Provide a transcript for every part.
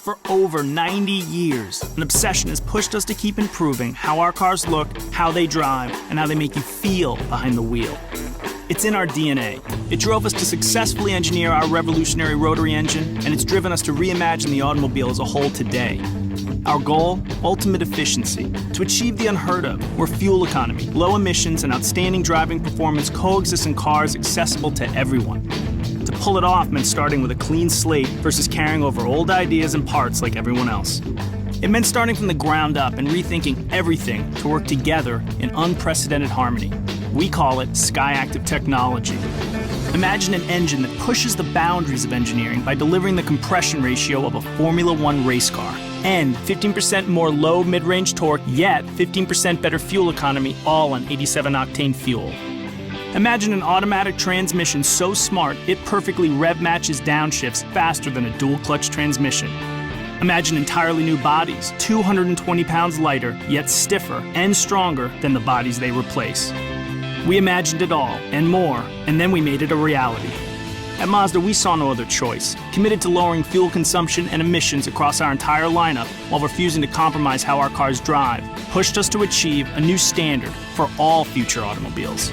For over 90 years, an obsession has pushed us to keep improving how our cars look, how they drive, and how they make you feel behind the wheel. It's in our DNA. It drove us to successfully engineer our revolutionary rotary engine, and it's driven us to reimagine the automobile as a whole today. Our goal? Ultimate efficiency. To achieve the unheard of, where fuel economy, low emissions, and outstanding driving performance coexist in cars accessible to everyone. To pull it off meant starting with a clean slate versus carrying over old ideas and parts like everyone else. It meant starting from the ground up and rethinking everything to work together in unprecedented harmony. We call it SkyActiv technology. Imagine an engine that pushes the boundaries of engineering by delivering the compression ratio of a Formula One race car. And 15% more low mid-range torque, yet 15% better fuel economy, all on 87-octane fuel. Imagine an automatic transmission so smart it perfectly rev matches downshifts faster than a dual-clutch transmission. Imagine entirely new bodies, 220 pounds lighter, yet stiffer and stronger than the bodies they replace. We imagined it all, and more, and then we made it a reality. At Mazda, we saw no other choice, committed to lowering fuel consumption and emissions across our entire lineup while refusing to compromise how our cars drive, pushed us to achieve a new standard for all future automobiles.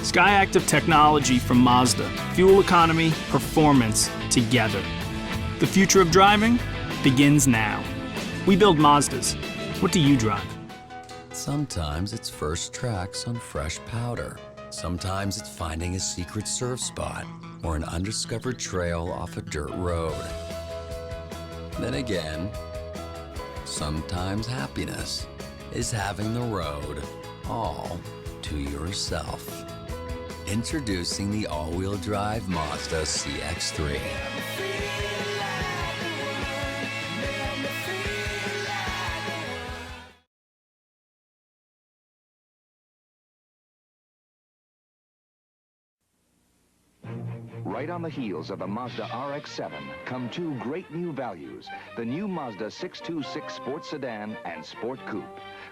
SkyActiv technology from Mazda. Fuel economy, performance, together. The future of driving begins now. We build Mazdas. What do you drive? Sometimes it's first tracks on fresh powder. Sometimes it's finding a secret surf spot or an undiscovered trail off a dirt road. Then again, sometimes happiness is having the road all to yourself. Introducing the all-wheel drive Mazda CX-3. Right on the heels of the Mazda RX-7 come two great new values, the new Mazda 626 Sport Sedan and Sport Coupe.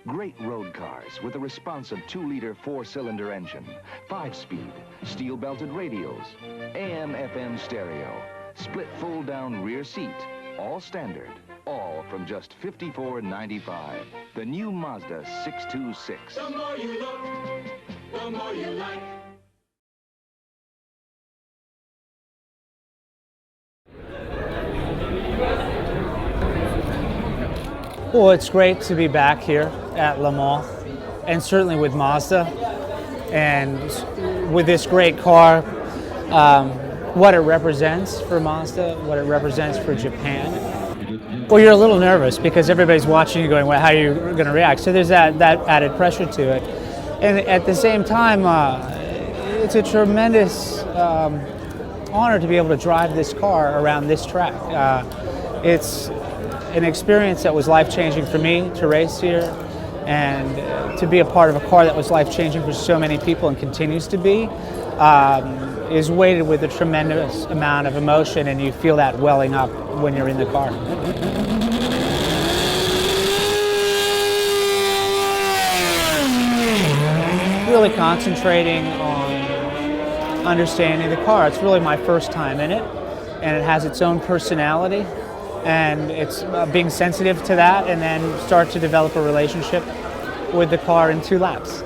Great road cars with a responsive 2-liter 4-cylinder engine, 5-speed, steel-belted radials, AM/FM stereo, split fold-down rear seat, all standard, all from just $54.95. The new Mazda 626. The more you look, the more you like. Well, it's great to be back here at Le Mans, and certainly with Mazda, and with this great car, what it represents for Mazda, what it represents for Japan. Well, you're a little nervous because everybody's watching you going, well, how are you going to react? So there's that added pressure to it. And at the same time, it's a tremendous honor to be able to drive this car around this track. It's an experience that was life-changing for me to race here, and to be a part of a car that was life-changing for so many people and continues to be, is weighted with a tremendous amount of emotion, and you feel that welling up when you're in the car. Really concentrating on understanding the car. It's really my first time in it, and it has its own personality. And it's being sensitive to that, and then start to develop a relationship with the car in 2 laps.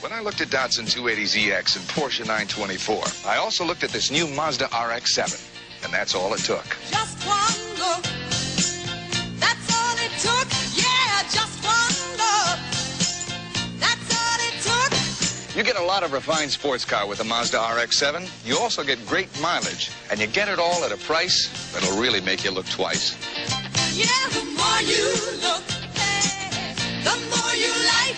When I looked at Datsun 280ZX and Porsche 924, I also looked at this new Mazda RX-7, and that's all it took. Just one look, that's all it took. Yeah, just one look, that's all it took. You get a lot of refined sports car with the Mazda RX-7. You also get great mileage, and you get it all at a price that'll really make you look twice. Yeah, the more you look, hey, the more you like.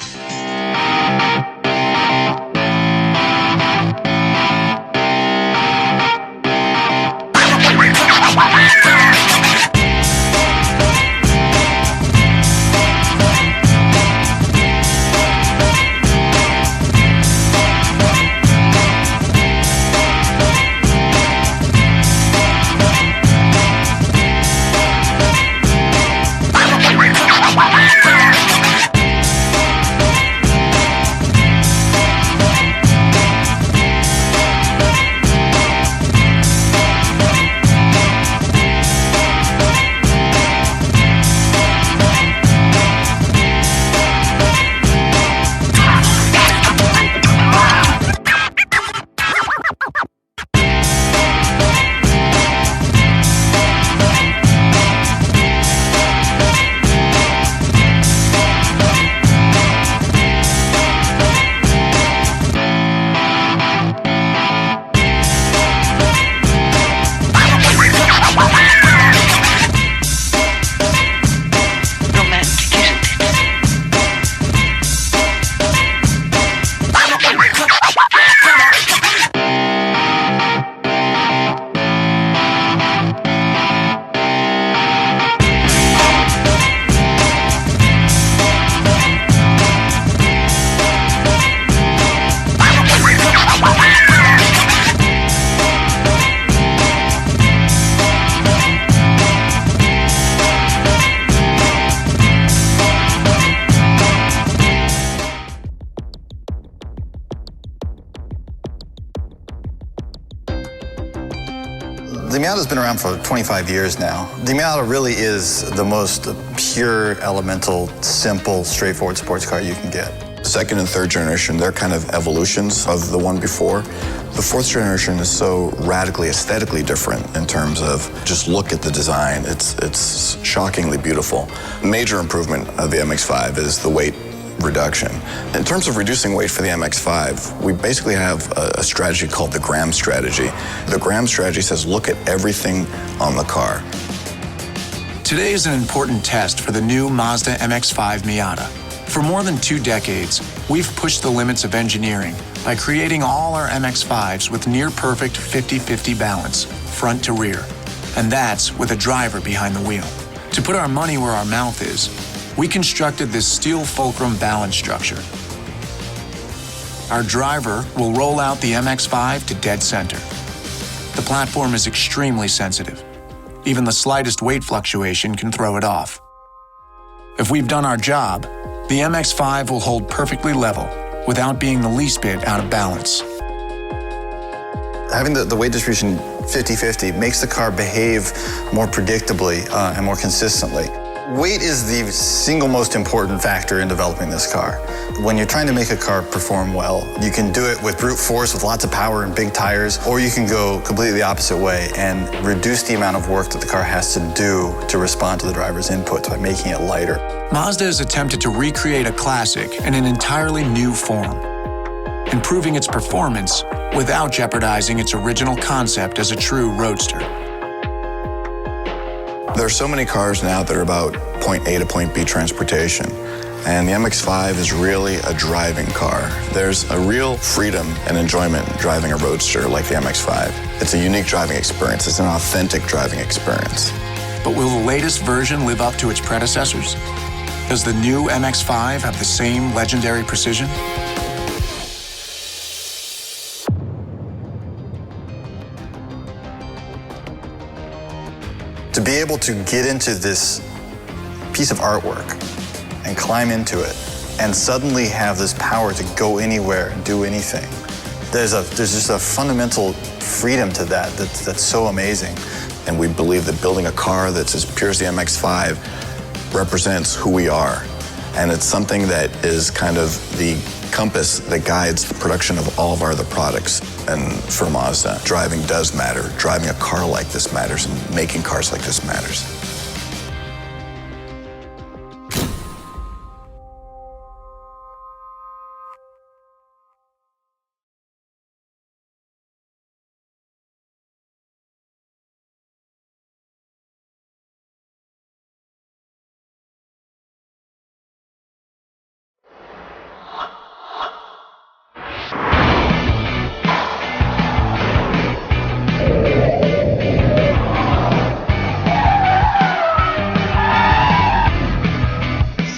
The Miata's been around for 25 years now. The Miata really is the most pure, elemental, simple, straightforward sports car you can get. Second and third generation, they're kind of evolutions of the one before. The fourth generation is so radically aesthetically different in terms of just look at the design. It's shockingly beautiful. Major improvement of the MX-5 is the weight reduction. In terms of reducing weight for the MX-5, we basically have a strategy called the gram strategy. The gram strategy says look at everything on the car. Today is an important test for the new Mazda MX-5 Miata. For more than 2 decades, we've pushed the limits of engineering by creating all our MX-5s with near-perfect 50-50 balance, front to rear. And that's with a driver behind the wheel. To put our money where our mouth is, we constructed this steel fulcrum balance structure. Our driver will roll out the MX-5 to dead center. The platform is extremely sensitive. Even the slightest weight fluctuation can throw it off. If we've done our job, the MX-5 will hold perfectly level without being the least bit out of balance. Having the weight distribution 50-50 makes the car behave more predictably and more consistently. Weight is the single most important factor in developing this car. When you're trying to make a car perform well, you can do it with brute force, with lots of power and big tires, or you can go completely the opposite way and reduce the amount of work that the car has to do to respond to the driver's inputs by making it lighter. Mazda has attempted to recreate a classic in an entirely new form, improving its performance without jeopardizing its original concept as a true roadster. There are so many cars now that are about point A to point B transportation, and the MX-5 is really a driving car. There's a real freedom and enjoyment driving a roadster like the MX-5. It's a unique driving experience. It's an authentic driving experience. But will the latest version live up to its predecessors? Does the new MX-5 have the same legendary precision? To be able to get into this piece of artwork and climb into it and suddenly have this power to go anywhere and do anything, there's just a fundamental freedom to that's so amazing. And we believe that building a car that's as pure as the MX-5 represents who we are. And it's something that is kind of the compass that guides the production of all of our other products. And for Mazda, driving does matter. Driving a car like this matters, and making cars like this matters.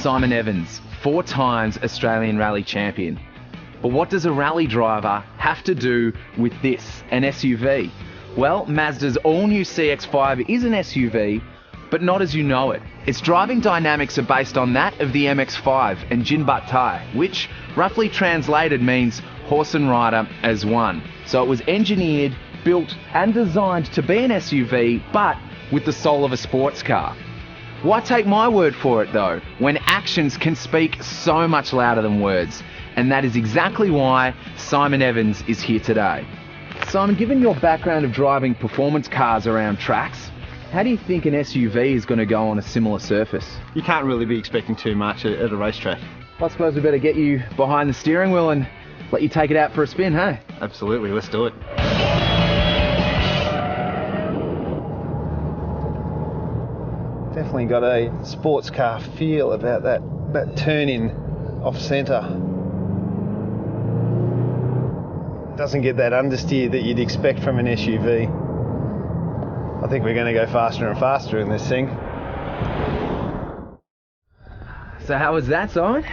Simon Evans, 4 times Australian rally champion. But what does a rally driver have to do with this, an SUV? Well, Mazda's all-new CX-5 is an SUV, but not as you know it. Its driving dynamics are based on that of the MX-5 and Jin Bat Tai, which roughly translated means horse and rider as one. So it was engineered, built and designed to be an SUV, but with the soul of a sports car. Why take my word for it though, when actions can speak so much louder than words? And that is exactly why Simon Evans is here today. Simon, given your background of driving performance cars around tracks, how do you think an SUV is going to go on a similar surface? You can't really be expecting too much at a racetrack. Well, I suppose we better get you behind the steering wheel and let you take it out for a spin, hey? Absolutely, let's do it. Definitely got a sports car feel about that turn-in off centre. Doesn't get that understeer that you'd expect from an SUV. I think we're going to go faster and faster in this thing. So how was that, Simon?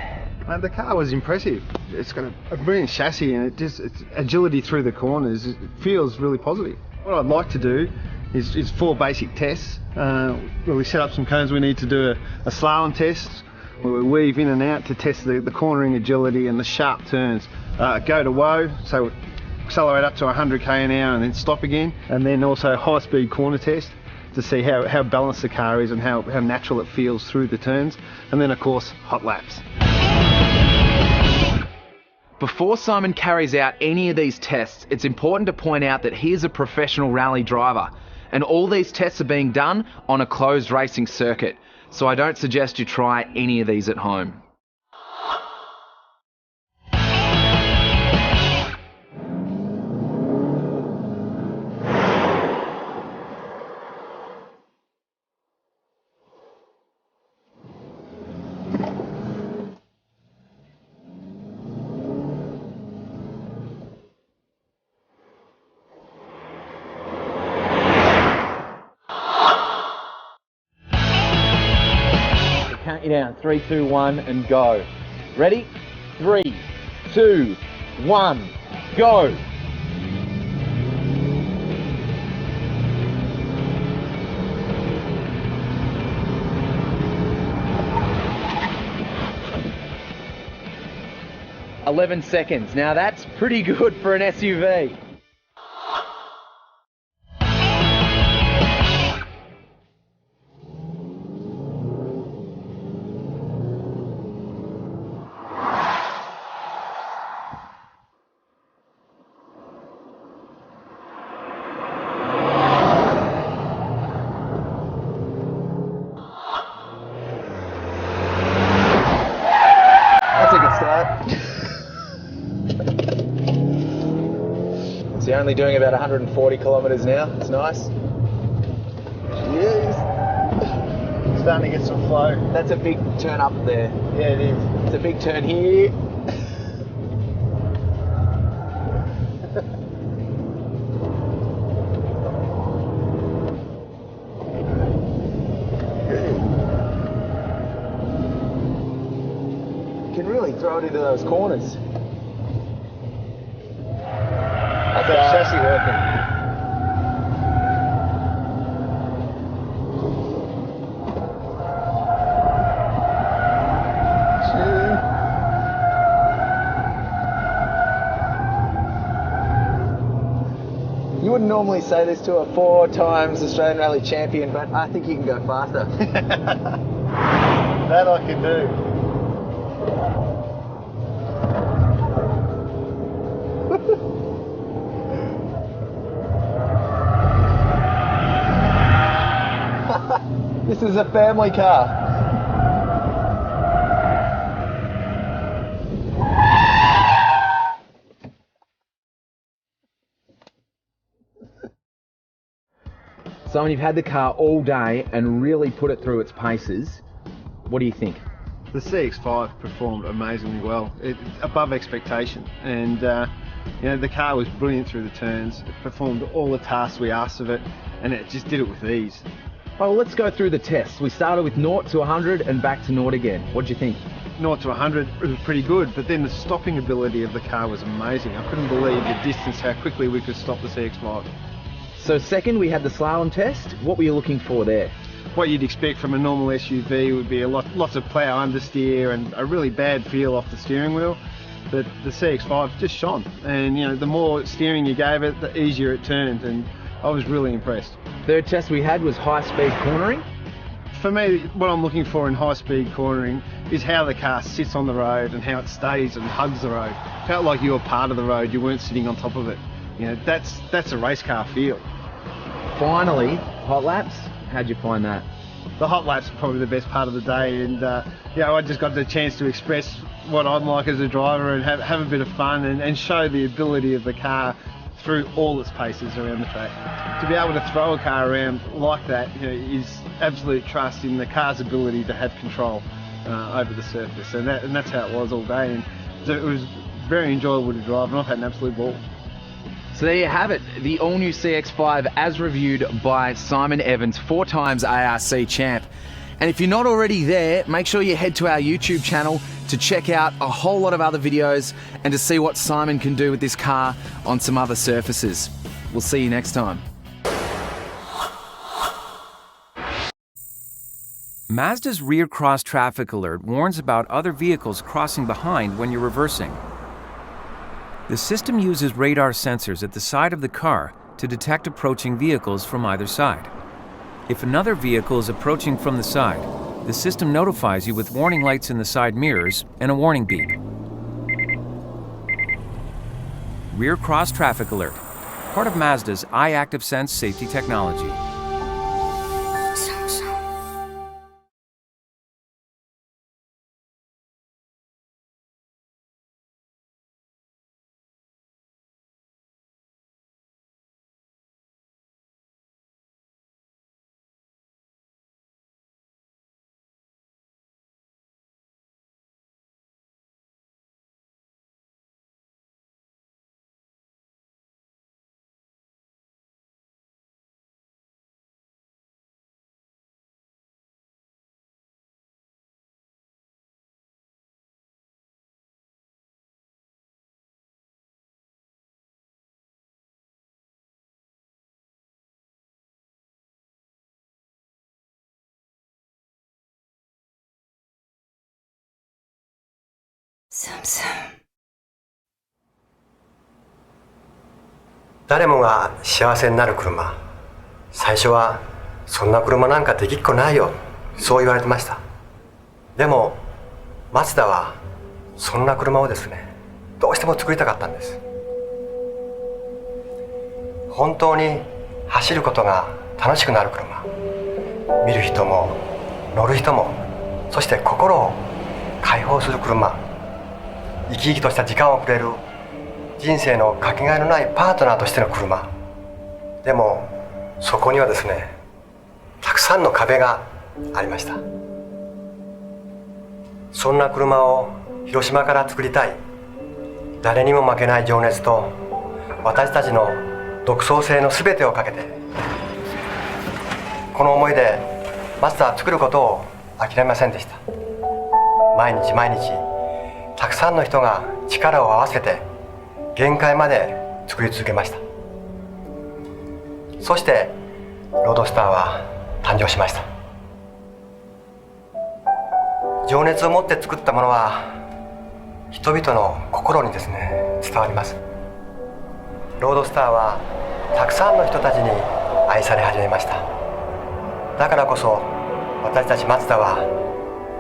The car was impressive. It's got a brilliant chassis, and its agility through the corners, it feels really positive. What I'd like to do is 4 basic tests. Where we set up some cones. We need to do a slalom test where we weave in and out to test the cornering agility and the sharp turns. Go to whoa, so accelerate up to 100k an hour and then stop again. And then also high speed corner test to see how balanced the car is and how natural it feels through the turns. And then of course, hot laps. Before Simon carries out any of these tests, it's important to point out that he is a professional rally driver. And all these tests are being done on a closed racing circuit, so I don't suggest you try any of these at home. Count you down, 3, 2, 1, and go. Ready? 3, 2, 1, go. "11 seconds. Now that's pretty good for an SUV. It's only doing about 140 kilometres now. It's nice. Jeez. Starting to get some flow. That's a big turn up there. Yeah, it is. It's a big turn here. You can really throw it into those corners. How's that chassis working? You wouldn't normally say this to a 4 times Australian Rally champion, but I think you can go faster. That I can do. This is a family car. Simon, you've had the car all day and really put it through its paces. What do you think? The CX-5 performed amazingly well, above expectation, and the car was brilliant through the turns. It performed all the tasks we asked of it, and it just did it with ease. Well, let's go through the tests. We started with 0 to 100 and back to 0 again. What do you think? 0 to 100 was pretty good, but then the stopping ability of the car was amazing. I couldn't believe the distance, how quickly we could stop the CX-5. So second, we had the slalom test. What were you looking for there? What you'd expect from a normal SUV would be lots of plough understeer and a really bad feel off the steering wheel. But the CX-5 just shone, and the more steering you gave it, the easier it turned, and I was really impressed. Third test we had was high-speed cornering. For me, what I'm looking for in high-speed cornering is how the car sits on the road and how it stays and hugs the road. Felt like you were part of the road, you weren't sitting on top of it. That's a race car feel. Finally, hot laps. How'd you find that? The hot laps are probably the best part of the day, and I just got the chance to express what I'm like as a driver and have a bit of fun and show the ability of the car through all its paces around the track. To be able to throw a car around like that is absolute trust in the car's ability to have control over the surface, and that's how it was all day, and so it was very enjoyable to drive, and I've had an absolute ball. So there you have it, the all-new CX-5 as reviewed by Simon Evans, 4 times ARC champ. And if you're not already there, make sure you head to our YouTube channel to check out a whole lot of other videos and to see what Simon can do with this car on some other surfaces. We'll see you next time. Mazda's rear cross traffic alert warns about other vehicles crossing behind when you're reversing. The system uses radar sensors at the side of the car to detect approaching vehicles from either side. If another vehicle is approaching from the side, the system notifies you with warning lights in the side mirrors and a warning beep. Rear cross traffic alert, part of Mazda's iActive safety technology. Sum sum. 誰もが幸せになる車。最初はそんな車なんかできっこないよ、そう言われてました。でもマツダはそんな車をですね、どうしても作りたかったんです。本当に走ることが楽しくなる車。見る人も乗る人も、そして心を解放する車。生き生きとした時間をくれる人生のかけがえのないパートナーとしての車。でもそこにはですね、たくさんの壁がありました。そんな車を広島から作りたい、誰にも負けない情熱と私たちの独創性の全てをかけて、この思いでマツダは作ることを諦めませんでした。毎日毎日たくさんの人が力を合わせて限界まで作り続けました。そしてロードスターは誕生しました。情熱を持って作ったものは人々の心にですね、伝わります。ロードスターはたくさんの人たちに愛され始めました。だからこそ私たちマツダは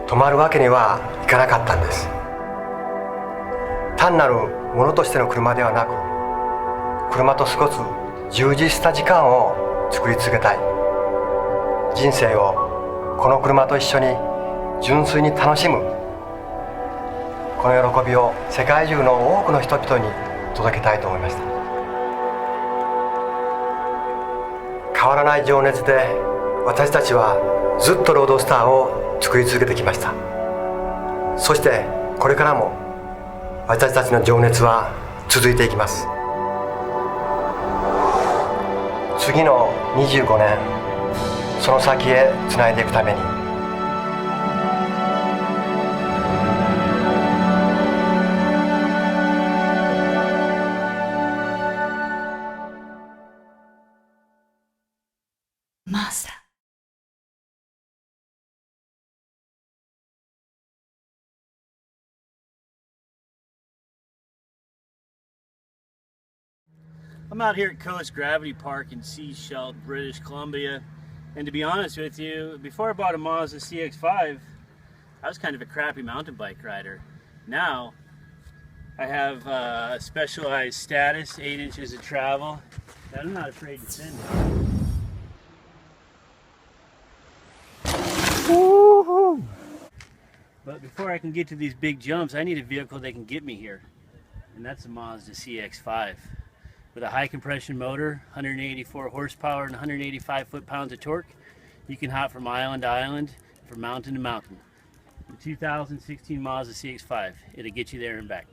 止まるわけにはいかなかったんです。単なるものとしての車ではなく、車と過ごす充実した時間を作り続けたい。人生をこの車と一緒に純粋に楽しむ、この喜びを世界中の多くの人々に届けたいと思いました。変わらない情熱で私たちはずっとロードスターを作り続けてきました。そしてこれからも私たちの情熱は続いていきます。次の25年、その先へつないでいくために、Mazda. I'm out here at Coast Gravity Park in Sechelt, British Columbia, and to be honest with you, before I bought a Mazda CX-5, I was kind of a crappy mountain bike rider. Now, I have a specialized status, 8 inches of travel, that I'm not afraid to send it. But before I can get to these big jumps, I need a vehicle that can get me here, and that's a Mazda CX-5. With a high compression motor, 184 horsepower and 185 foot-pounds of torque, you can hop from island to island, from mountain to mountain. The 2016 Mazda CX-5, it'll get you there and back.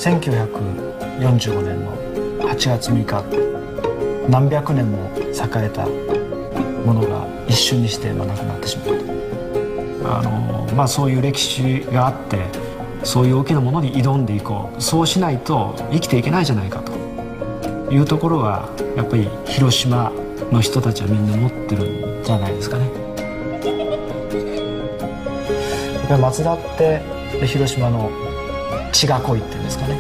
1945年の8月6日何百年も栄えたものが一瞬にしてなくなってしまうと、そういう歴史があってそういう大きなものに挑んでいこう、そうしないと生きていけないじゃないかというところがやっぱり広島の人たちはみんな持ってるんじゃないですかね。やっぱり松田って広島の血が濃いっていうんですかね。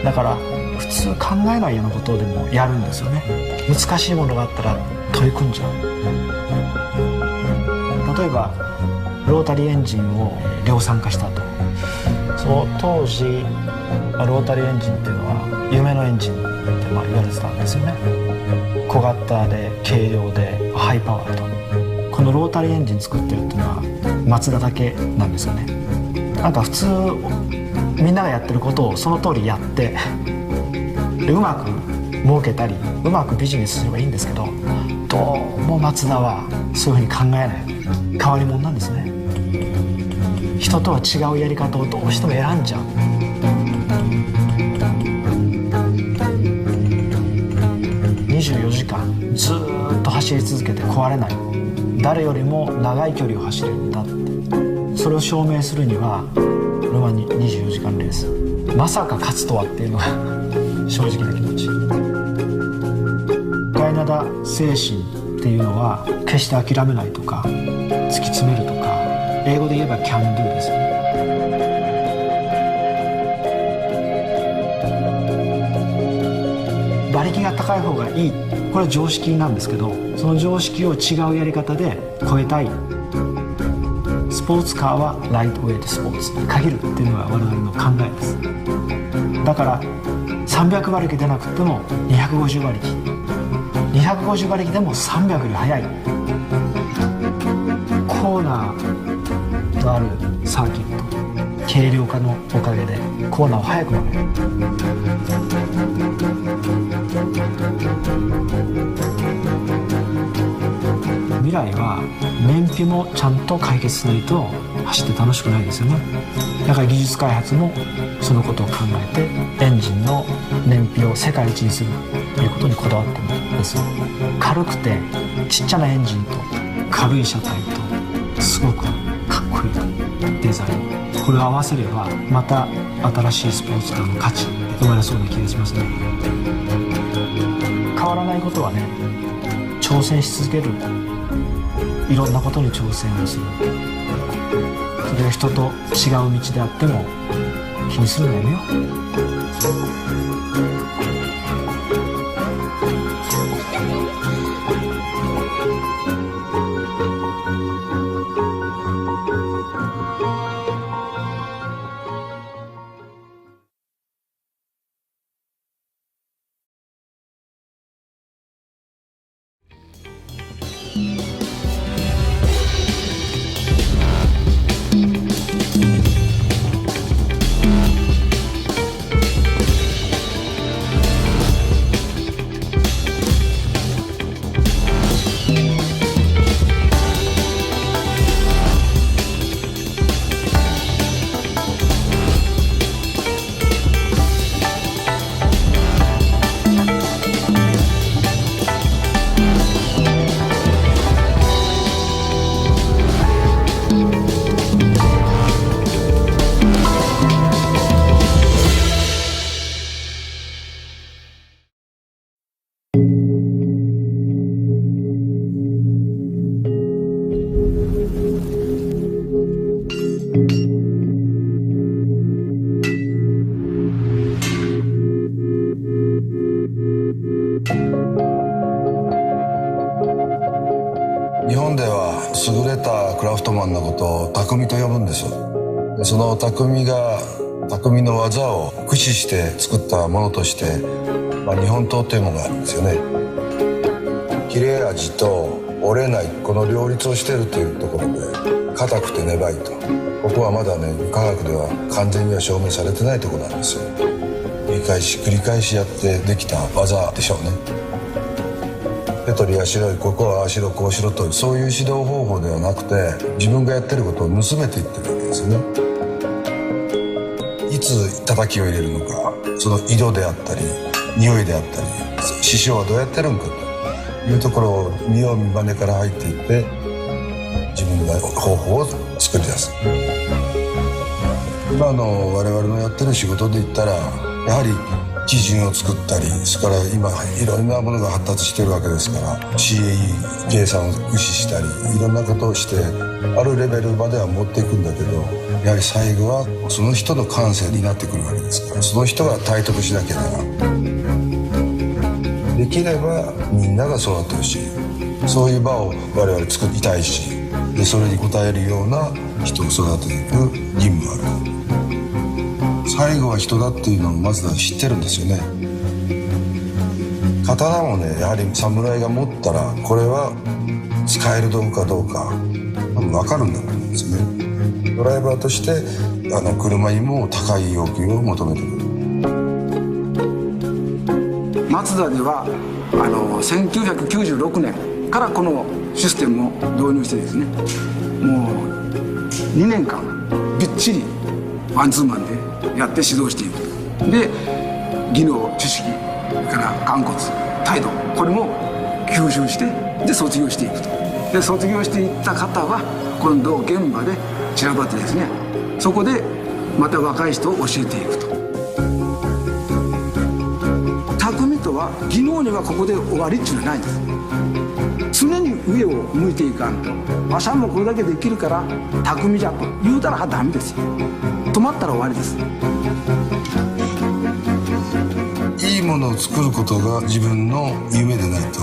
だから普通考えないようなことでもやるんですよね。難しいものがあったら取り組んじゃう。例えばロータリーエンジンを量産化したと。その当時ロータリーエンジンっていうのは夢のエンジンって言われてたんですよね。小型で軽量でハイパワーと。このロータリーエンジン作ってるっていうのは松田だけなんですよね。なんか普通みんながやってることをその通りやってでうまく儲けたりうまくビジネスすればいいんですけど、どうも松田はそういうふうに考えない変わり者なんですね。人とは違うやり方をどうしても選んじゃう。24時間ずっと走り続けて壊れない、誰よりも長い距離を走れるんだって、それを証明するにはロマン24時間レースまさか勝つとはっていうのが正直な気持ち。ガイナダ精神っていうのは決して諦めないとか突き詰めるとか、英語で言えば can do ですよね。馬力が高い方がいい、これは常識なんですけど、その常識を違うやり方で超えたい。スポーツカーはライトウェイトスポーツに限るっていうのが我々の考えです。だから300馬力出なくても250馬力、250馬力でも300より速い、コーナーのあるサーキット、軽量化のおかげでコーナーを速くなる。未来は燃費もちゃんと解決しないと走って楽しくないですよね。だから技術開発もそのことを考えてエンジンの燃費を世界一にするということにこだわってるんですよ。軽くてちっちゃなエンジンと軽い車体とすごくかっこいいデザイン、これを合わせればまた新しいスポーツカーの価値生まれそうな気がしますね。変わらないことはね、挑戦し続ける、いろんなことに挑戦をする、それが人と違う道であっても気にするのやめよう。日本では優れたクラフトマンのことを匠と呼ぶんです。でその匠が匠の技を駆使して作ったものとして、日本刀というものがあるんですよね。切れ味と折れない、この両立をしているというところで、硬くて粘いと、ここはまだね科学では完全には証明されてないところなんですよ。繰り返しやってできた技でしょうね。手取り足取り、ここはああしろこうしろと、そういう指導方法ではなくて、自分がやってることを盗めていってるわけですよね。いつ叩きを入れるのか、その色であったり匂いであったり、師匠はどうやってるのかというところを見よう見まねから入っていって自分の方法を作り出す。今の我々のやってる仕事で言ったら、やはり基準を作ったり、それから今いろんなものが発達してるわけですから CAE 計算を駆使したりいろんなことをしてあるレベルまでは持っていくんだけど、やはり最後はその人の感性になってくるわけですから、その人が体得しなければ、できればみんながそうなってほしい、そういう場を我々作りたいし、でそれに応えるような人を育てていく義務がある。最後は人だっていうのをまずは知ってるんですよね。刀もね、やはり侍が持ったらこれは使える道具かどうか多分分かるんだと思うんですよね。ドライバーとして車にも高い要求を求めてくる。マツダでは1996年からこのシステムを導入してですね、もう2年間びっちりマンツーマンでやって指導していく。で技能知識、それから眼骨態度、これも吸収してで卒業していくと。で卒業していった方は今度現場で散らばってですね、そこでまた若い人を教えていくと。匠とは技能にはここで終わりっていうのはないんです。常に上を向いていかんと、わしゃもこれだけできるから匠じゃと言うたらダメですよ。止まったら終わりです。いいものを作ることが自分の夢でないと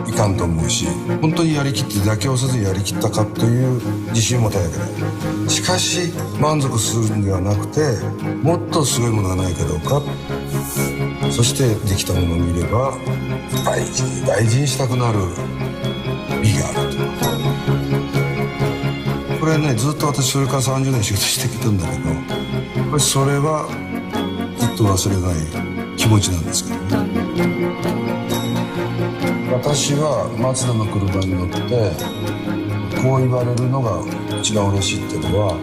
いかんと思うし、本当にやりきって妥協せずにやりきったかという自信を持たなきゃいけない。しかし満足するんではなくて、もっとすごいものがないかどうか、そしてできたものを見れば大事にしたくなる美があると。これね、ずっと私それから30年仕事してきたんだけど、やっぱりそれはずっと忘れない気持ちなんですけどね。私はマツダの車に乗ってこう言われるのが一番嬉しいっていうのは、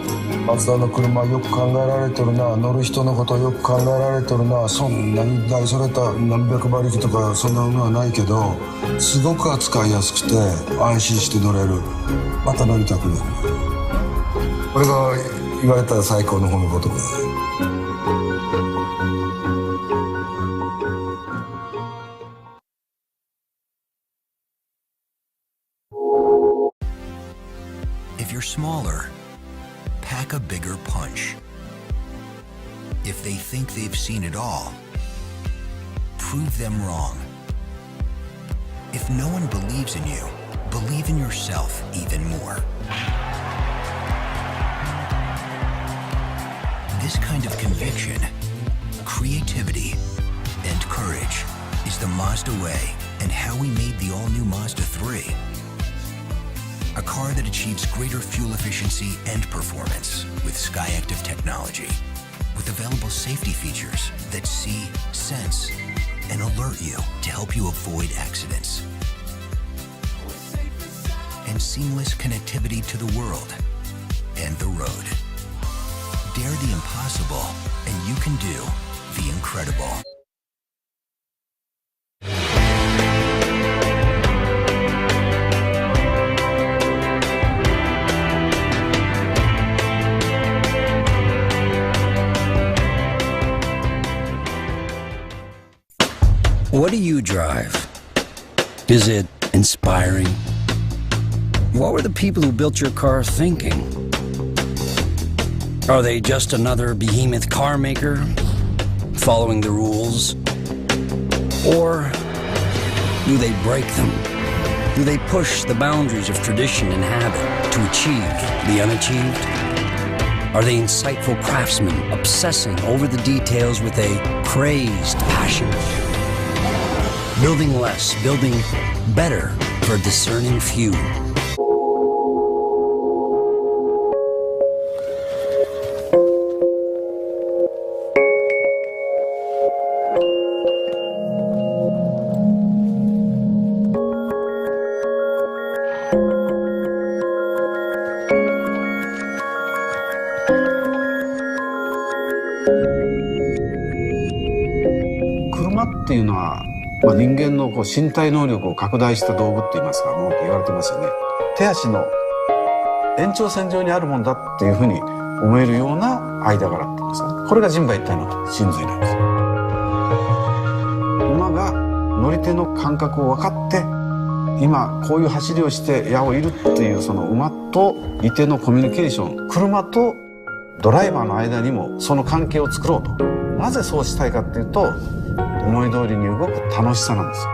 マツダの車よく考えられてるな、乗る人のことよく考えられてるな、そんなに大それた何百馬力とかそんなのはないけど、すごく扱いやすくて安心して乗れる、また乗りたくなる。これが言われたら最高の褒め言葉だね。If you're smaller, pack a bigger punch. If they think they've seen it all, prove them wrong. If no one believes in you, believe in yourself even more. This kind of conviction, creativity, and courage is the Mazda way and how we made the all-new Mazda 3. A car that achieves greater fuel efficiency and performance with SkyActiv technology, with available safety features that see, sense, and alert you to help you avoid accidents. And seamless connectivity to the world and the road. Dare the impossible, and you can do the incredible. What do you drive? Is it inspiring? What were the people who built your car thinking? Are they just another behemoth car maker, following the rules? Or do they break them? Do they push the boundaries of tradition and habit to achieve the unachieved? Are they insightful craftsmen obsessing over the details with a crazed passion? Building less, building better for a discerning few. 車っていうのは、人間の身体能力を拡大した道具って言いますか、ものって言われてますよね。手足の延長線上にあるものだっていうふうに思えるような間柄っていうんですかね。これが人馬一体の真髄なんです。馬が乗り手の感覚を分かって、今こういう走りをして矢を射るっていうその馬と射手のコミュニケーション、車とドライバーの間にもその関係を作ろうと。なぜそうしたいかっていうと、思い通りに動く楽しさなんですよ。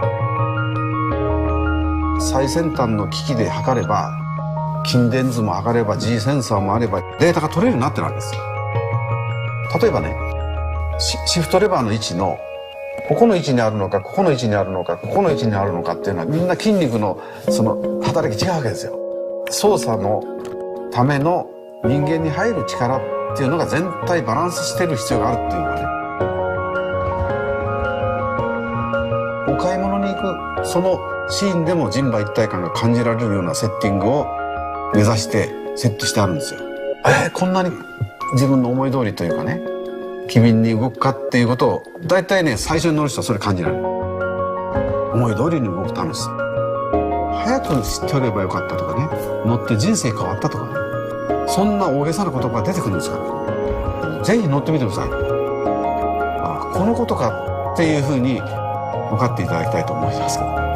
最先端の機器で測れば、筋電図も測れば G センサーもあればデータが取れるようになってるわけですよ。例えばね、シフトレバーの位置のここの位置にあるのか、ここの位置にあるのか、ここの位置にあるのかっていうのは、みんな筋肉のその働き違うわけですよ。操作のための人間に入る力っていうのが全体バランスしてる必要があるっていうのはね、お買い物に行くそのシーンでも人馬一体感が感じられるようなセッティングを目指して設定してあるんですよ。こんなに自分の思い通りというかね、機敏に動くかっていうことを大体ね、最初に乗る人はそれ感じられる。思い通りに動く楽しさ。早く知っておればよかったとかね、乗って人生変わったとかね、そんな大げさな言葉が出てくるんですから、ぜひ乗ってみてください。このことかっていうふうに分かっていただきたいと思いますけど。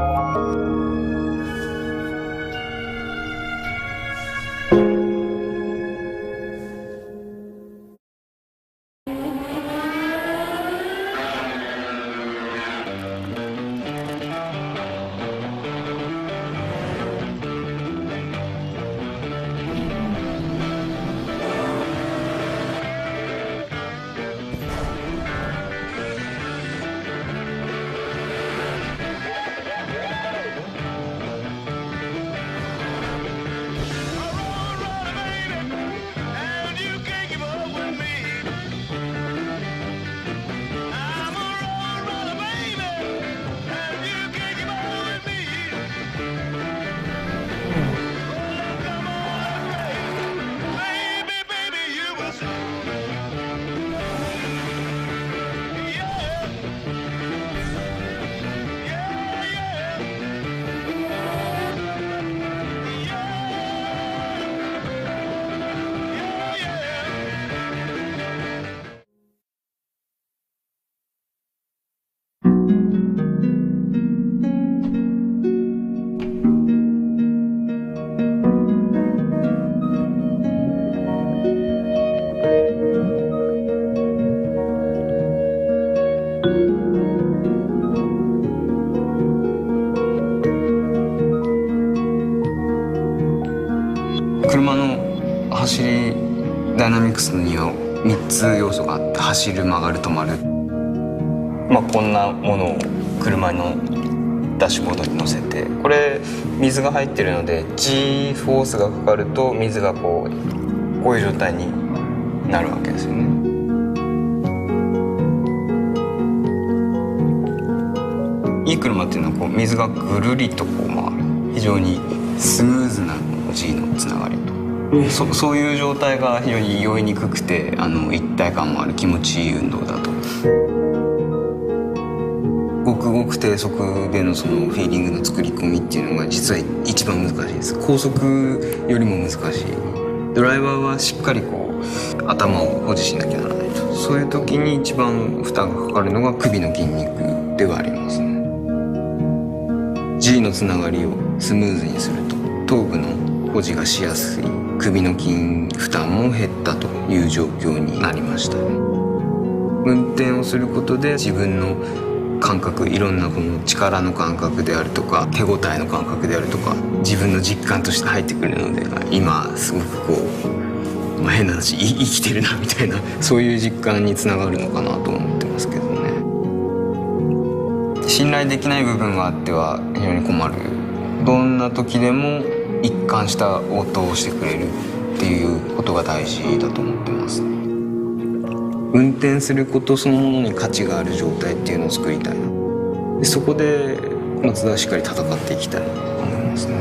車の走りダイナミクスには3つ要素があって、走る、曲がる、止まる。こんなものを車のダッシュボードに乗せて、これ水が入ってるので G フォースがかかると水がこういう状態になるわけですよね。いい車っていうのは水がぐるりと非常にスムーズな G のつながりと、そういう状態が非常に酔いにくくて、一体感もある気持ちいい運動だと。ごくごく低速でのそのフィーリングの作り込みっていうのが実は一番難しいです。高速よりも難しい。ドライバーはしっかり頭を保持しなきゃならないと。そういう時に一番負担がかかるのが首の筋肉ではありますね。G のつながりをスムーズにすると頭部の保持がしやすい、首の筋負担も減ったという状況になりました。運転をすることで自分の感覚、いろんなこの力の感覚であるとか手応えの感覚であるとか、自分の実感として入ってくるので、今すごく変な話、生きてるなみたいな、そういう実感につながるのかなと思ってますけどね。信頼できない部分があっては非常に困る。どんな時でも一貫した応答をしてくれるっていうことが大事だと思ってます。運転することそのものに価値がある状態っていうのを作りたいな。でそこで松田はしっかり戦っていきたいと思いますね。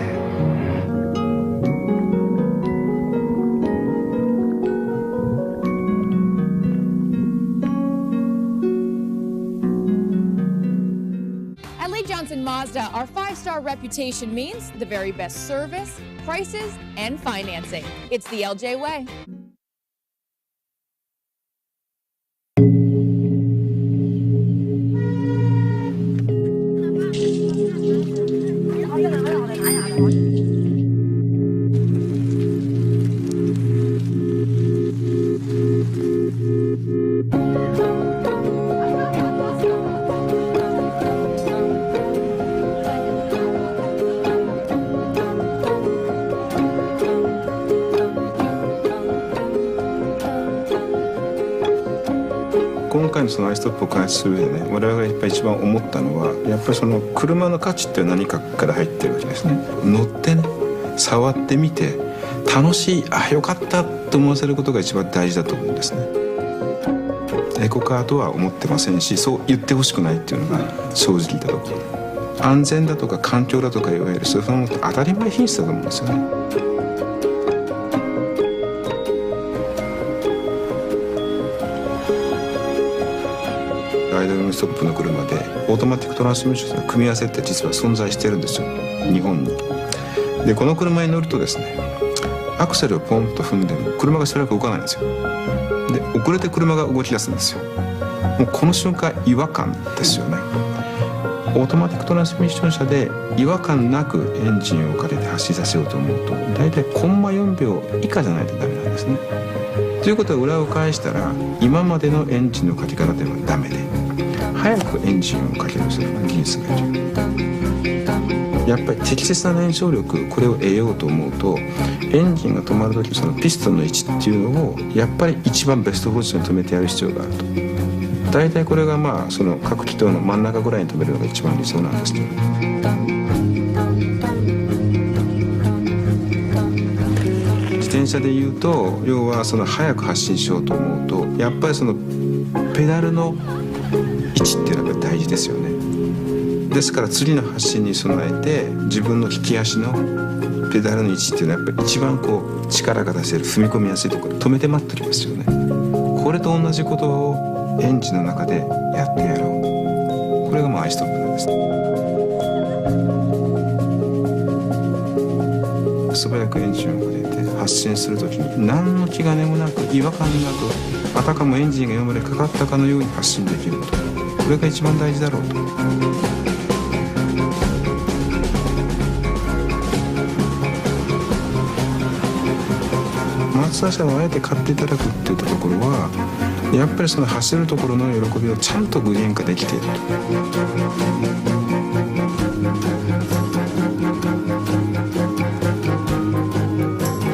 in Mazda, our 5-star reputation means the very best service, prices, and financing. It's the LJ way.今回のそのアイストップを開発する上でね、我々がやっぱり一番思ったのは、やっぱりその車の価値って何かから入ってるわけですね。乗ってね、触ってみて楽しい、あ、よかったと思わせることが一番大事だと思うんですね。エコカーとは思ってませんし、そう言ってほしくないっていうのが正直なところ。安全だとか環境だとかいわゆるそういうのって当たり前品質だと思うんですよね。アイドルのストップの車でオートマティックトランスミッションの組み合わせって実は存在してるんですよ、日本に。でこの車に乗るとですね、アクセルをポンと踏んでも車がしばらく動かないんですよ。で遅れて車が動き出すんですよ。もうこの瞬間違和感ですよね。オートマティックトランスミッション車で違和感なくエンジンをかけて走りさせようと思うと、大体コンマ4秒以下じゃないとダメなんですね。ということは裏を返したら、今までのエンジンのかけ方ではダメで、早くエンジンをかける技術がいる。やっぱり適切な燃焼力、これを得ようと思うと、エンジンが止まる時そのピストンの位置っていうのをやっぱり一番ベストポジションに止めてやる必要があると。大体これがまあその各気筒の真ん中ぐらいに止めるのが一番理想なんですけど、自転車でいうと、要はその早く発進しようと思うと、やっぱりそのペダルの位置っていうのはやっぱり大事ですよね。ですから次の発進に備えて、自分の利き足のペダルの位置っていうのはやっぱり一番こう力が出せる、踏み込みやすいところで止めて待っておりますよね。これと同じことをエンジンの中でやってやろう。これがまあアイストップなんです。素早くエンジンをかけて発進するときに何の気兼ねもなく、違和感なく、あたかもエンジンが今までかかったかのように発進できること、これが一番大事だろうと。マツダ車をあえて買っていただくっていったところは、やっぱりその走るところの喜びをちゃんと具現化できていると。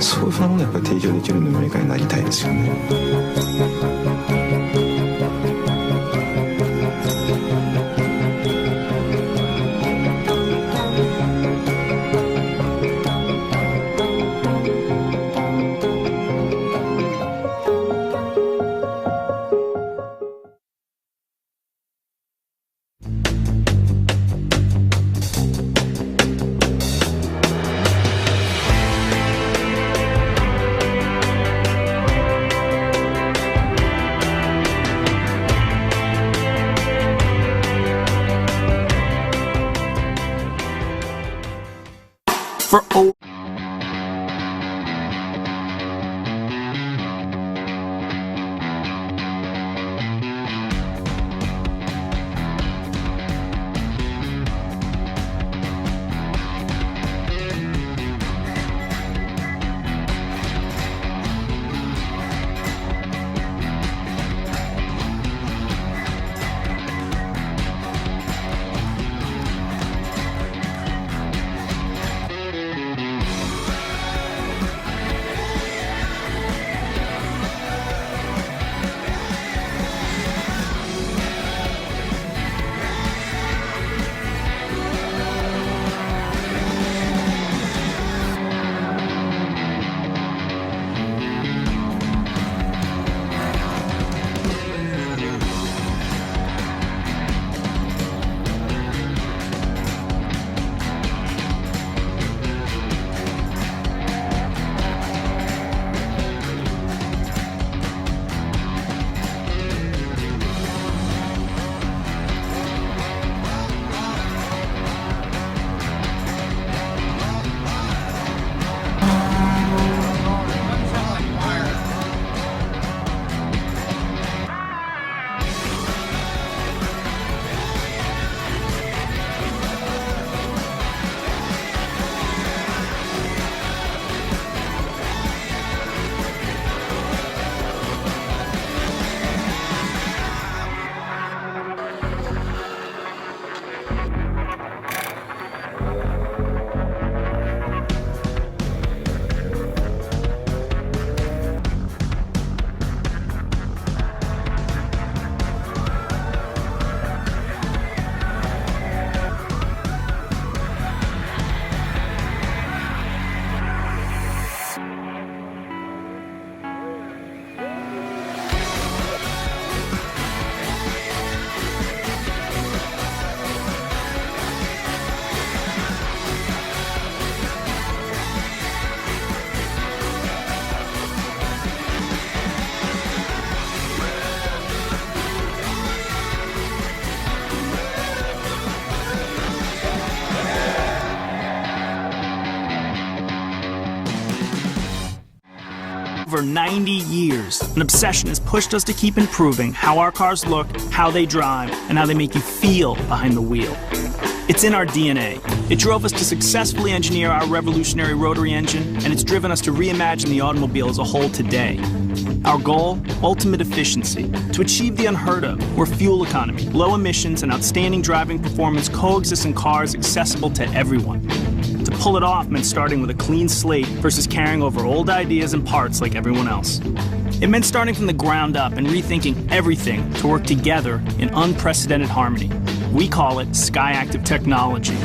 そういうふうなものをやっぱり提供できるメーカーになりたいですよね。For 90 years, an obsession has pushed us to keep improving how our cars look, how they drive, and how they make you feel behind the wheel. It's in our DNA. It drove us to successfully engineer our revolutionary rotary engine, and it's driven us to reimagine the automobile as a whole today. Our goal? Ultimate efficiency. To achieve the unheard of, where fuel economy, low emissions, and outstanding driving performance coexist in cars accessible to everyone. To pull it off meant starting with a clean slate versus carrying over old ideas and parts like everyone else. It meant starting from the ground up and rethinking everything to work together in unprecedented harmony. We call it SkyActiv technology.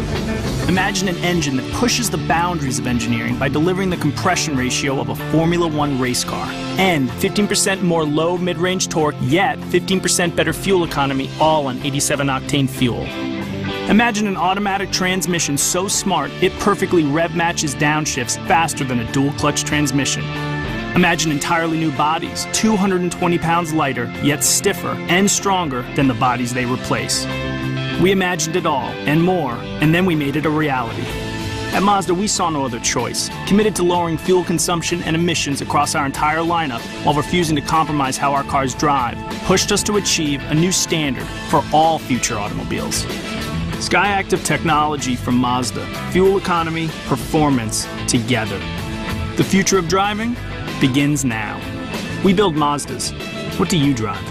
Imagine an engine that pushes the boundaries of engineering by delivering the compression ratio of a Formula One race car and 15% more low mid-range torque, yet 15% better fuel economy, all on 87-octane fuel. Imagine an automatic transmission so smart it perfectly rev matches downshifts faster than a dual-clutch transmission. Imagine entirely new bodies, 220 pounds lighter, yet stiffer and stronger than the bodies they replace. We imagined it all, and more, and then we made it a reality. At Mazda, we saw no other choice, committed to lowering fuel consumption and emissions across our entire lineup while refusing to compromise how our cars drive, pushed us to achieve a new standard for all future automobiles. SkyActiv technology from Mazda. Fuel economy, performance, together. The future of driving begins now. We build Mazdas. What do you drive?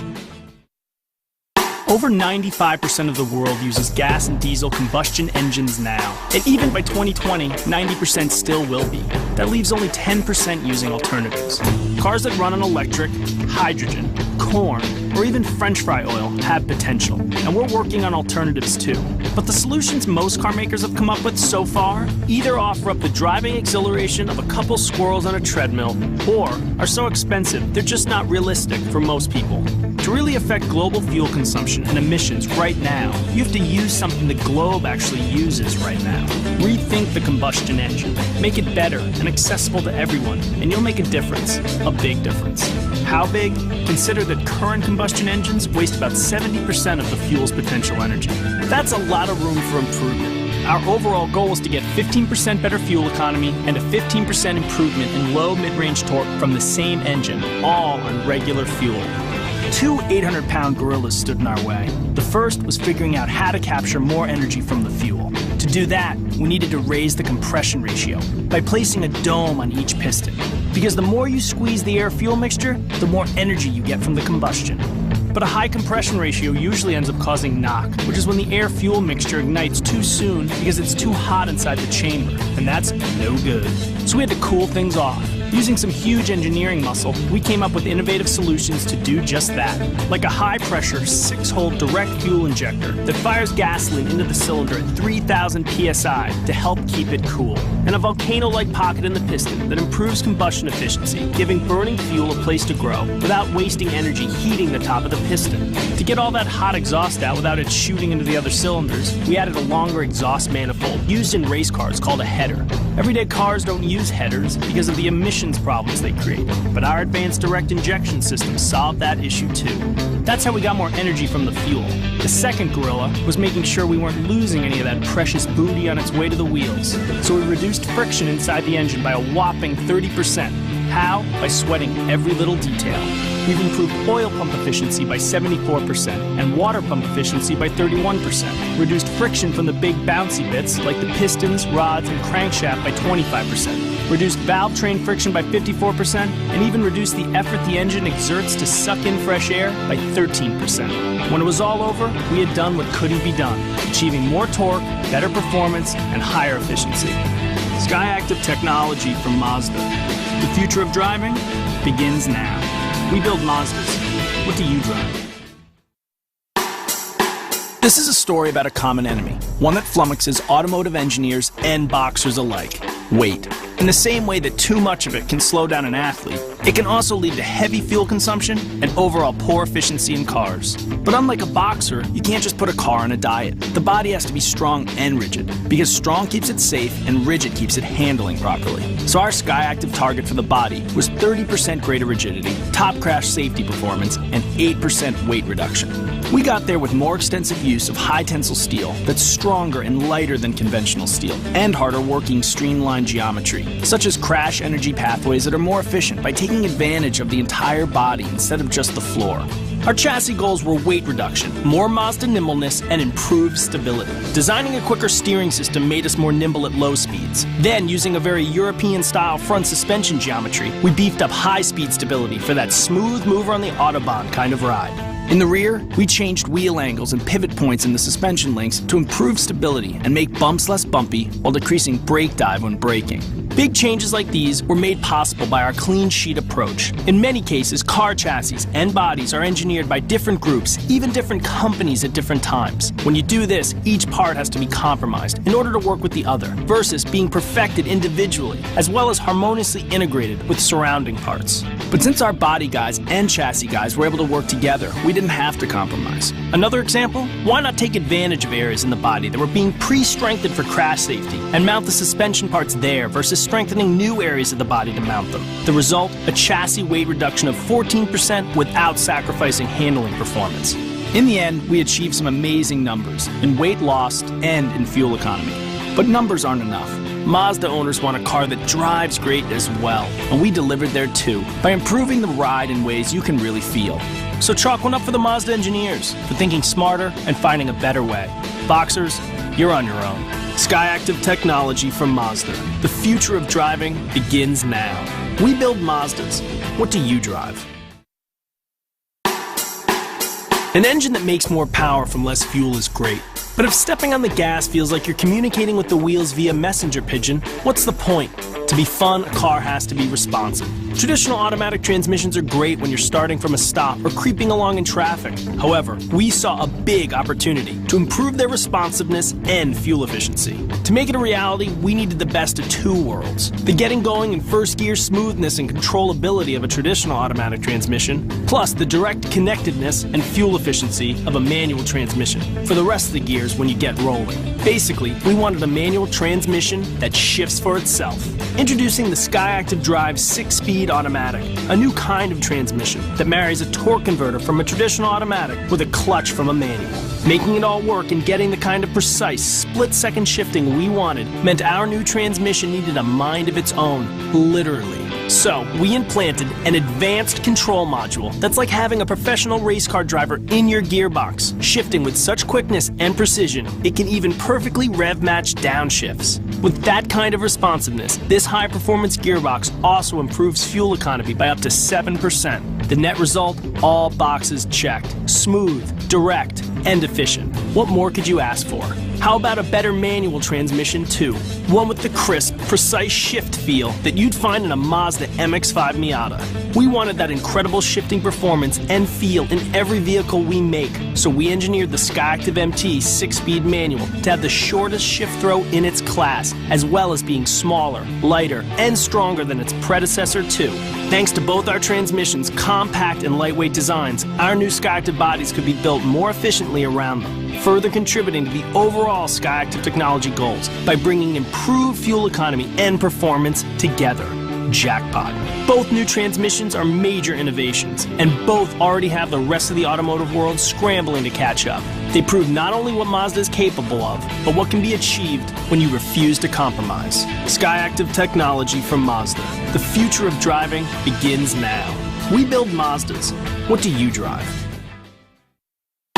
Over 95% of the world uses gas and diesel combustion engines now. And even by 2020, 90% still will be. That leaves only 10% using alternatives. Cars that run on electric, hydrogen, corn, or even French fry oil have potential. And we're working on alternatives too. But the solutions most car makers have come up with so far either offer up the driving exhilaration of a couple squirrels on a treadmill, or are so expensive they're just not realistic for most people. To really affect global fuel consumption and emissions right now, you have to use something the globe actually uses right now. Rethink the combustion engine. Make it better and accessible to everyone, and you'll make a difference, a big difference. How big? Consider that current combustion engines waste about 70% of the fuel's potential energy. That's a lot of room for improvement. Our overall goal is to get 15% better fuel economy and a 15% improvement in low mid-range torque from the same engine, all on regular fuel. Two 800-pound gorillas stood in our way. The first was figuring out how to capture more energy from the fuel. To do that, we needed to raise the compression ratio by placing a dome on each piston. Because the more you squeeze the air-fuel mixture, the more energy you get from the combustion. But a high compression ratio usually ends up causing knock, which is when the air-fuel mixture ignites too soon because it's too hot inside the chamber, and that's no good. So we had to cool things off. Using some huge engineering muscle, we came up with innovative solutions to do just that. Like a high-pressure, 6-hole direct fuel injector that fires gasoline into the cylinder at 3,000 psi to help keep it cool. And a volcano-like pocket in the piston that improves combustion efficiency, giving burning fuel a place to grow without wasting energy heating the top of the piston. To get all that hot exhaust out without it shooting into the other cylinders, we added a longer exhaust manifold used in race cars called a header. Everyday cars don't use headers because of the emissions problems they create, but our advanced direct injection system solved that issue too. That's how we got more energy from the fuel. The second gorilla was making sure we weren't losing any of that precious booty on its way to the wheels. So we reduced friction inside the engine by a whopping 30%. How? By sweating every little detail. We've improved oil pump efficiency by 74% and water pump efficiency by 31%. Reduced friction from the big bouncy bits like the pistons, rods, and crankshaft by 25%. Reduced valve train friction by 54%, and even reduced the effort the engine exerts to suck in fresh air by 13%. When it was all over, we had done what couldn't be done, achieving more torque, better performance, and higher efficiency. SkyActiv technology from Mazda. The future of driving begins now. We build Mazdas. What do you drive? This is a story about a common enemy, one that flummoxes automotive engineers and boxers alike: weight. In the same way that too much of it can slow down an athlete, it can also lead to heavy fuel consumption and overall poor efficiency in cars. But unlike a boxer, you can't just put a car on a diet. The body has to be strong and rigid, because strong keeps it safe and rigid keeps it handling properly. So our SkyActiv target for the body was 30% greater rigidity, top crash safety performance, and 8% weight reduction. We got there with more extensive use of high tensile steel that's stronger and lighter than conventional steel, and harder working streamlined geometry, such as crash energy pathways that are more efficient by taking advantage of the entire body instead of just the floor. Our chassis goals were weight reduction, more Mazda nimbleness, and improved stability. Designing a quicker steering system made us more nimble at low speeds. Then, using a very European-style front suspension geometry, we beefed up high-speed stability for that smooth mover on the Autobahn kind of ride. In the rear, we changed wheel angles and pivot points in the suspension links to improve stability and make bumps less bumpy while decreasing brake dive when braking. Big changes like these were made possible by our clean sheet approach. In many cases, car chassis and bodies are engineered by different groups, even different companies at different times. When you do this, each part has to be compromised in order to work with the other, versus being perfected individually, as well as harmoniously integrated with surrounding parts. But since our body guys and chassis guys were able to work together, we didn't have to compromise. Another example? Why not take advantage of areas in the body that were being pre-strengthened for crash safety and mount the suspension parts there versus strengthening new areas of the body to mount them? The result? A chassis weight reduction of 14% without sacrificing handling performance. In the end, we achieved some amazing numbers in weight lost and in fuel economy. But numbers aren't enough. Mazda owners want a car that drives great as well, and we delivered there too, by improving the ride in ways you can really feel. So chalk one up for the Mazda engineers for thinking smarter and finding a better way. Boxers, you're on your own. SkyActiv technology from Mazda. The future of driving begins now. We build Mazdas. What do you drive? An engine that makes more power from less fuel is great. But if stepping on the gas feels like you're communicating with the wheels via messenger pigeon, what's the point? To be fun, a car has to be responsive. Traditional automatic transmissions are great when you're starting from a stop or creeping along in traffic. However, we saw a big opportunity to improve their responsiveness and fuel efficiency. To make it a reality, we needed the best of two worlds. The getting going and first gear smoothness and controllability of a traditional automatic transmission, plus the direct connectedness and fuel efficiency of a manual transmission for the rest of the gears when you get rolling. Basically, we wanted a manual transmission that shifts for itself. Introducing the SkyActiv Drive 6-speed automatic, a new kind of transmission that marries a torque converter from a traditional automatic with a clutch from a manual. Making it all work and getting the kind of precise, split-second shifting we wanted meant our new transmission needed a mind of its own, literally. So, we implanted an advanced control module that's like having a professional race car driver in your gearbox, shifting with such quickness and precision, it can even perfectly rev match downshifts. With that kind of responsiveness, this high-performance gearbox also improves fuel economy by up to 7%. The net result? All boxes checked. Smooth, direct, and efficient. What more could you ask for? How about a better manual transmission too? One with the crisp, precise shift feel that you'd find in a Mazda MX-5 Miata. We wanted that incredible shifting performance and feel in every vehicle we make, so we engineered the SkyActiv MT 6-speed manual to have the shortest shift throw in its class, as well as being smaller, lighter, and stronger than its predecessor too. Thanks to both our transmissions' compact and lightweight designs, our new SkyActiv bodies could be built more efficiently around them, further contributing to the overall SkyActiv technology goals by bringing improved fuel economy and performance together. Jackpot. Both new transmissions are major innovations, and both already have the rest of the automotive world scrambling to catch up. They prove not only what Mazda is capable of, but what can be achieved when you refuse to compromise. SkyActiv technology from Mazda. The future of driving begins now. We build Mazdas. What do you drive?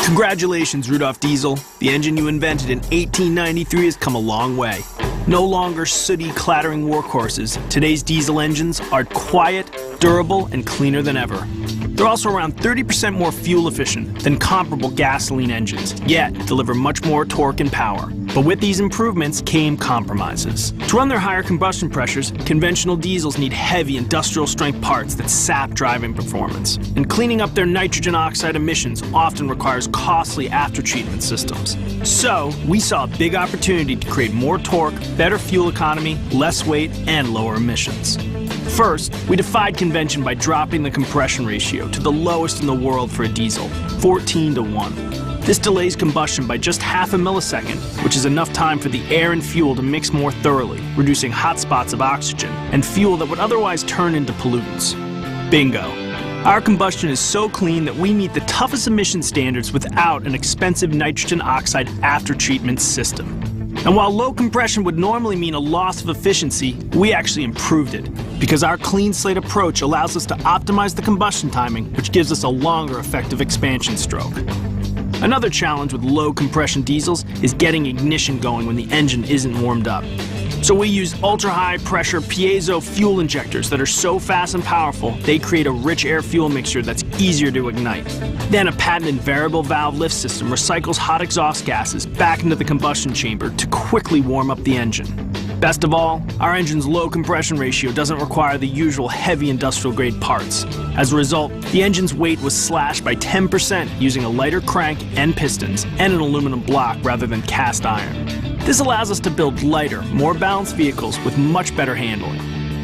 Congratulations, Rudolf Diesel. The engine you invented in 1893 has come a long way. No longer sooty, clattering workhorses, today's diesel engines are quiet, durable, and cleaner than ever. They're also around 30% more fuel efficient than comparable gasoline engines, yet deliver much more torque and power. But with these improvements came compromises. To run their higher combustion pressures, conventional diesels need heavy industrial strength parts that sap driving performance. And cleaning up their nitrogen oxide emissions often requires costly after-treatment systems. So, we saw a big opportunity to create more torque, better fuel economy, less weight, and lower emissions. First, we defied convention by dropping the compression ratio to the lowest in the world for a diesel, 14:1. This delays combustion by just half a millisecond, which is enough time for the air and fuel to mix more thoroughly, reducing hot spots of oxygen and fuel that would otherwise turn into pollutants. Bingo. Our combustion is so clean that we meet the toughest emission standards without an expensive nitrogen oxide after-treatment system. And while low compression would normally mean a loss of efficiency, we actually improved it, because our clean slate approach allows us to optimize the combustion timing, which gives us a longer effective expansion stroke. Another challenge with low compression diesels is getting ignition going when the engine isn't warmed up. So we use ultra-high pressure piezo fuel injectors that are so fast and powerful, they create a rich air-fuel mixture that's easier to ignite. Then a patented variable valve lift system recycles hot exhaust gases back into the combustion chamber to quickly warm up the engine. Best of all, our engine's low compression ratio doesn't require the usual heavy industrial grade parts. As a result, the engine's weight was slashed by 10% using a lighter crank and pistons and an aluminum block rather than cast iron. This allows us to build lighter, more balanced vehicles with much better handling.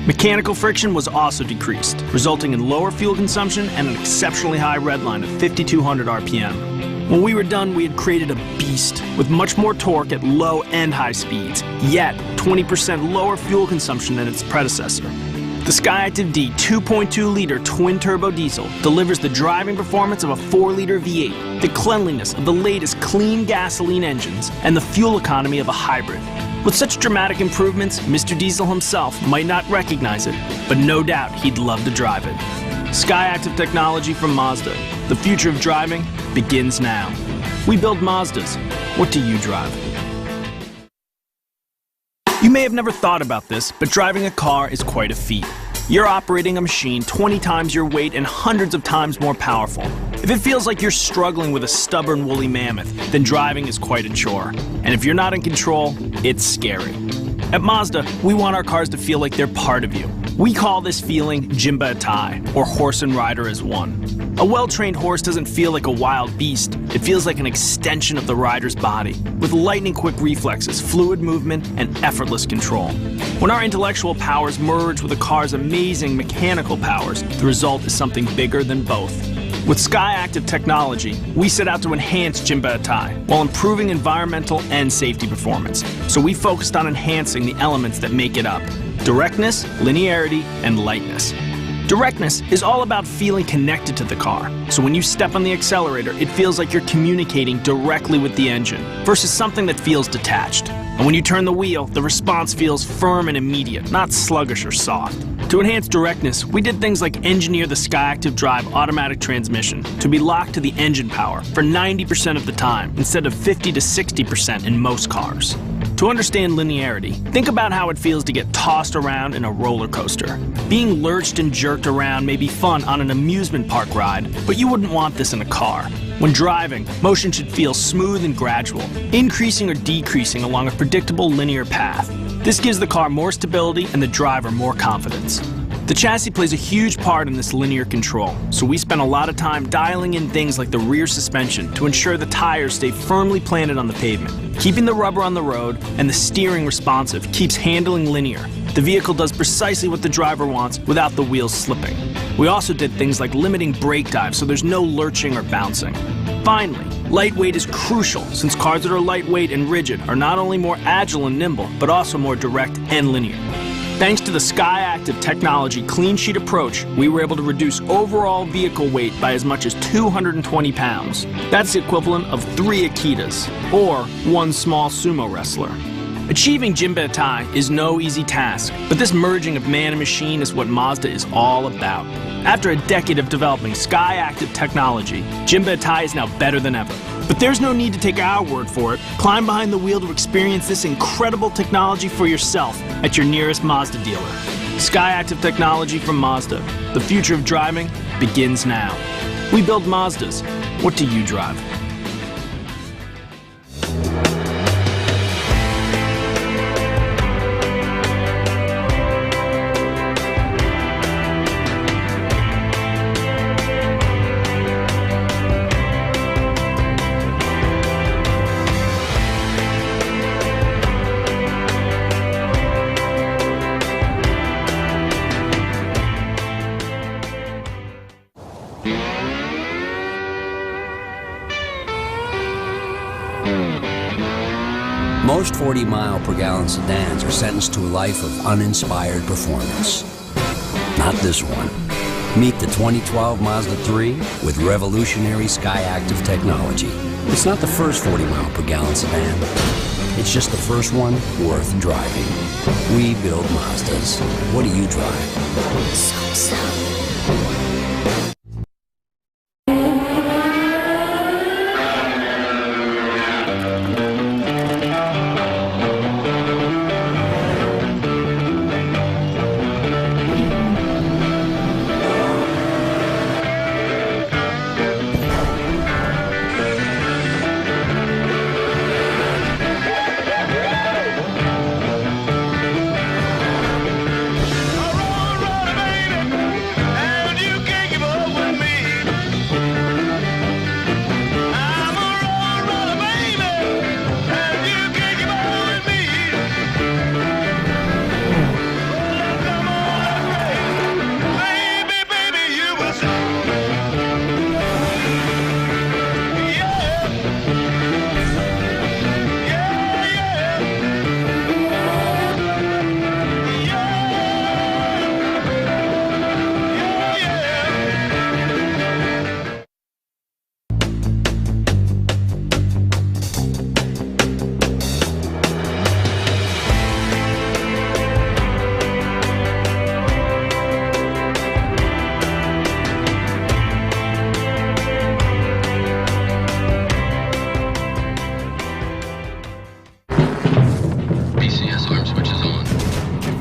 Mechanical friction was also decreased, resulting in lower fuel consumption and an exceptionally high redline of 5,200 RPM. When we were done, we had created a beast with much more torque at low and high speeds, yet 20% lower fuel consumption than its predecessor. The SkyActiv D 2.2-liter twin-turbo diesel delivers the driving performance of a 4-liter V8, the cleanliness of the latest clean gasoline engines, and the fuel economy of a hybrid. With such dramatic improvements, Mr. Diesel himself might not recognize it, but no doubt he'd love to drive it. SkyActiv technology from Mazda. The future of driving begins now. We build Mazdas. What do you drive? You may have never thought about this, but driving a car is quite a feat. You're operating a machine 20 times your weight and hundreds of times more powerful. If it feels like you're struggling with a stubborn woolly mammoth, then driving is quite a chore. And if you're not in control, it's scary. At Mazda, we want our cars to feel like they're part of you. We call this feeling Jimba Atai, or horse and rider as one. A well-trained horse doesn't feel like a wild beast. It feels like an extension of the rider's body, with lightning-quick reflexes, fluid movement, and effortless control. When our intellectual powers merge with a car's amazing mechanical powers, the result is something bigger than both. With SkyActiv technology, we set out to enhance Jimba Atai while improving environmental and safety performance. So we focused on enhancing the elements that make it up: directness, linearity, and lightness. Directness is all about feeling connected to the car. So when you step on the accelerator, it feels like you're communicating directly with the engine versus something that feels detached. And when you turn the wheel, the response feels firm and immediate, not sluggish or soft. To enhance directness, we did things like engineer the SkyActiv Drive automatic transmission to be locked to the engine power for 90% of the time instead of 50 to 60% in most cars. To understand linearity, think about how it feels to get tossed around in a roller coaster. Being lurched and jerked around may be fun on an amusement park ride, but you wouldn't want this in a car. When driving, motion should feel smooth and gradual, increasing or decreasing along a predictable linear path. This gives the car more stability and the driver more confidence. The chassis plays a huge part in this linear control, so we spent a lot of time dialing in things like the rear suspension to ensure the tires stay firmly planted on the pavement. Keeping the rubber on the road and the steering responsive keeps handling linear. The vehicle does precisely what the driver wants without the wheels slipping. We also did things like limiting brake dives so there's no lurching or bouncing. Finally, lightweight is crucial since cars that are lightweight and rigid are not only more agile and nimble, but also more direct and linear. Thanks to the SkyActiv technology clean sheet approach, we were able to reduce overall vehicle weight by as much as 220 pounds. That's the equivalent of 3 Akitas, or 1 small sumo wrestler. Achieving Jimba Atai is no easy task, but this merging of man and machine is what Mazda is all about. After a decade of developing SkyActiv technology, Jimba Atai is now better than ever. But there's no need to take our word for it. Climb behind the wheel to experience this incredible technology for yourself at your nearest Mazda dealer. SkyActiv technology from Mazda. The future of driving begins now. We build Mazdas. What do you drive? Most 40-mile-per-gallon sedans are sentenced to a life of uninspired performance. Not this one. Meet the 2012 Mazda 3 with revolutionary Skyactiv technology. It's not the first 40-mile-per-gallon sedan. It's just the first one worth driving. We build Mazdas. What do you drive?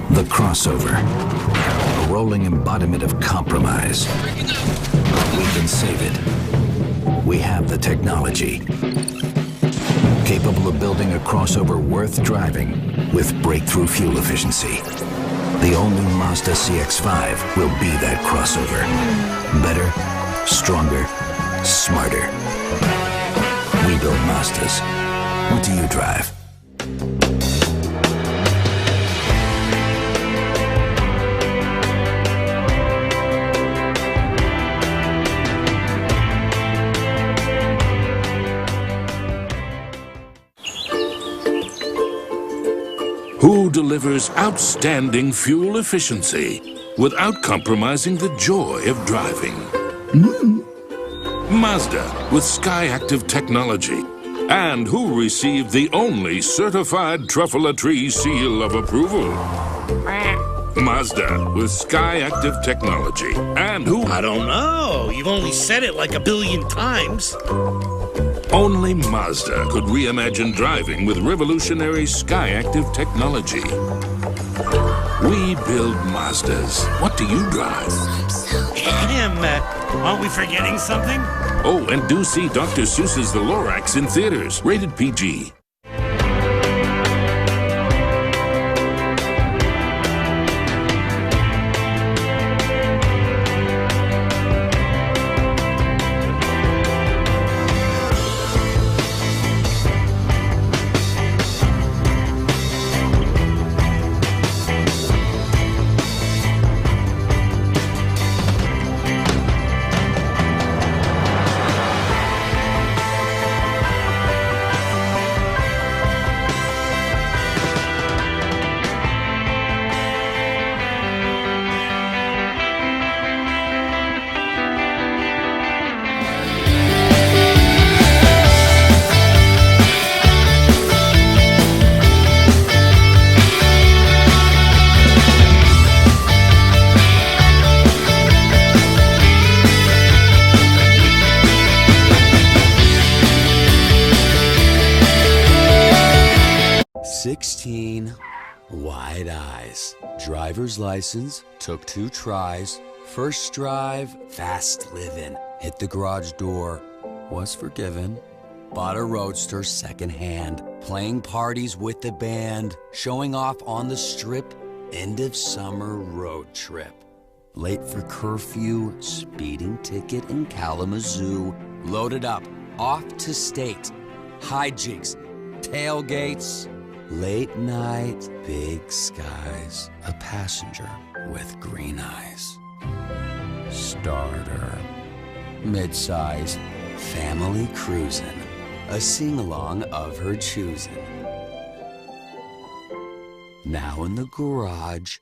The crossover, a rolling embodiment of compromise. We can save it. We have the technology, capable of building a crossover worth driving with breakthrough fuel efficiency. The all-new Mazda CX-5 will be that crossover. Better, stronger, smarter. We build Mazdas. What do you drive? Who delivers outstanding fuel efficiency without compromising the joy of driving? Mazda with Skyactiv technology. And who received the only certified Truffle-a-Tree seal of approval? Mazda with Skyactiv technology. And who... I don't know. You've only said it like a billion times. Only Mazda could reimagine driving with revolutionary Skyactiv technology. We build Mazdas. What do you drive? Aren't we forgetting something? Oh, and do see Dr. Seuss's The Lorax in theaters. Rated PG. Wide eyes. Driver's license, took 2 tries. First drive, fast living. Hit the garage door, was forgiven. Bought a Roadster secondhand. Playing parties with the band. Showing off on the strip. End of summer road trip. Late for curfew, speeding ticket in Kalamazoo. Loaded up, off to state. Hijinks, tailgates. Late night, big skies, a passenger with green eyes. Starter, mid-size, family cruising, a sing-along of her choosing. Now in the garage,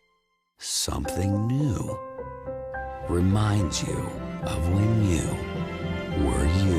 something new reminds you of when you were you.